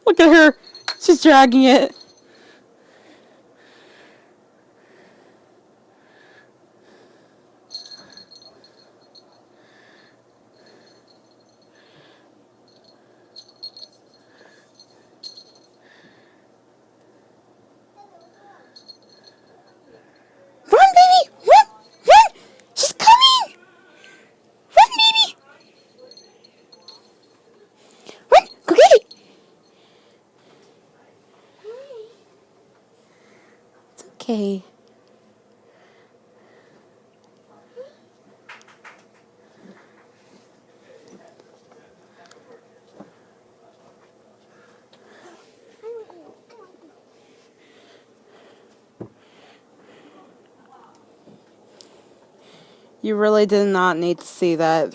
Look at her. She's dragging it. Run, baby! Run! Run! She's coming! Run, baby! Run! Go get it! It's okay. You really did not need to see that.